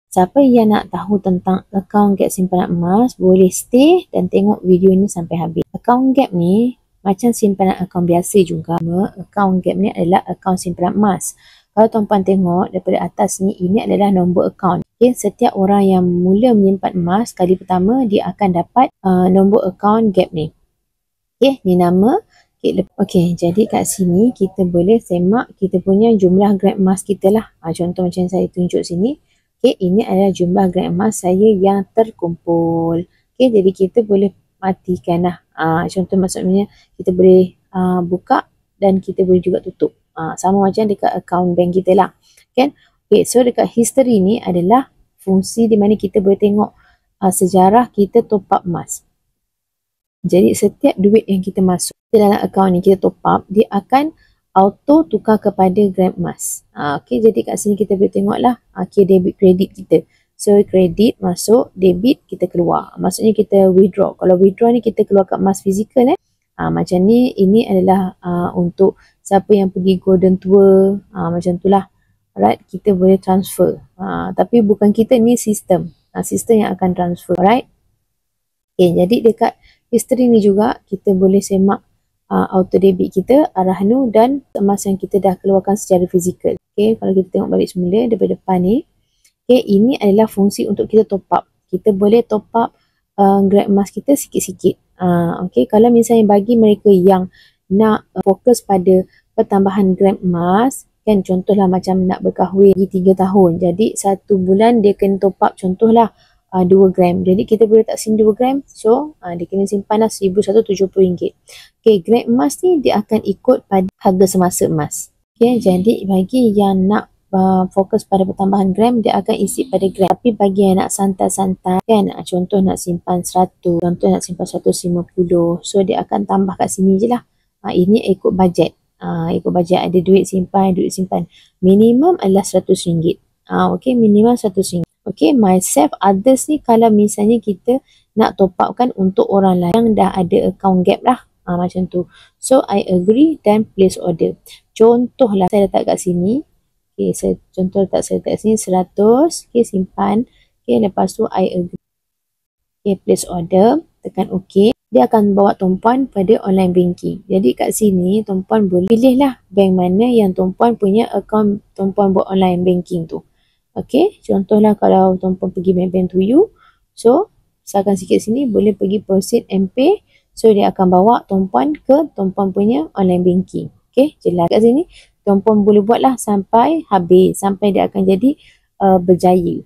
Siapa yang nak tahu tentang akaun Gap simpanan emas, boleh stay dan tengok video ni sampai habis. Akaun Gap ni macam simpanan akaun biasa juga. Akaun Gap ni adalah akaun simpanan emas. Kalau tuan-puan tengok daripada atas ni, ini adalah nombor akaun. Okay, setiap orang yang mula menyimpan emas kali pertama, dia akan dapat nombor akaun Gap ni. Okay, ni nama. Okay, jadi kat sini kita boleh semak kita punya jumlah gram emas kita lah. Contoh macam saya tunjuk sini. Okay, ini adalah jumlah gram emas saya yang terkumpul. Okay, jadi kita boleh matikan lah. Contoh maksudnya kita boleh buka dan kita boleh juga tutup. Sama macam dekat akaun bank kita lah. Kan? Okay, so dekat history ni adalah fungsi di mana kita boleh tengok sejarah kita top up emas. Jadi setiap duit yang kita masuk dalam akaun ni, kita top up, dia akan auto tukar kepada gram emas. Okay, jadi kat sini kita boleh tengok lah debit kredit kita. So kredit masuk, debit kita keluar. Maksudnya kita withdraw. Kalau withdraw ni kita keluar kat emas fizikal macam ni, ini adalah untuk siapa yang pergi golden tour, macam tu lah. Alright, kita boleh transfer. Tapi bukan kita, ni sistem. Sistem yang akan transfer. Alright. Okay, jadi dekat history ni juga kita boleh semak auto debit kita, Arahnu dan emas yang kita dah keluarkan secara fizikal. Okay, kalau kita tengok balik semula daripada depan ni. Okay, ini adalah fungsi untuk kita top up. Kita boleh top up gram emas kita sikit-sikit. Okay, kalau misalnya bagi mereka yang nak fokus pada pertambahan gram emas, kan contohlah macam nak berkahwin lagi 3 tahun. Jadi 1 bulan dia kena top up contohlah 2 gram. Jadi kita boleh tak sini 2 gram. So dia kena simpan lah RM1,170. Okay, gram emas ni dia akan ikut pada harga semasa emas. Okay, jadi bagi yang nak fokus pada pertambahan gram, dia akan isi pada gram. Tapi bagi yang nak santai-santai kan, contoh nak simpan 100, contoh nak simpan 150, so dia akan tambah kat sini je lah. Ini ikut bajet. Ikut bajet, ada duit simpan, minimum adalah RM100. Okay, minimum RM100. Okay, myself, others ni kalau misalnya kita nak top up kan untuk orang lain yang dah ada account Gap lah. Macam tu. So, I agree dan place order. Contohlah, saya letak kat sini. Okay, saya letak sini 100. Okay, simpan. Okay, lepas tu I agree. Okay, place order. Tekan OK. Dia akan bawa tuan-puan pada online banking. Jadi kat sini, tuan-puan boleh pilih lah bank mana yang tuan-puan punya account tuan-puan buat online banking tu. Okay, contohlah kalau tuan-puan pergi bank to you. So, misalkan sikit sini boleh pergi proceed and pay. So, dia akan bawa tuan-puan ke tuan-puan punya online banking. Okay, jelas kat sini. Tuan-puan boleh buat lah sampai habis. Sampai dia akan jadi berjaya.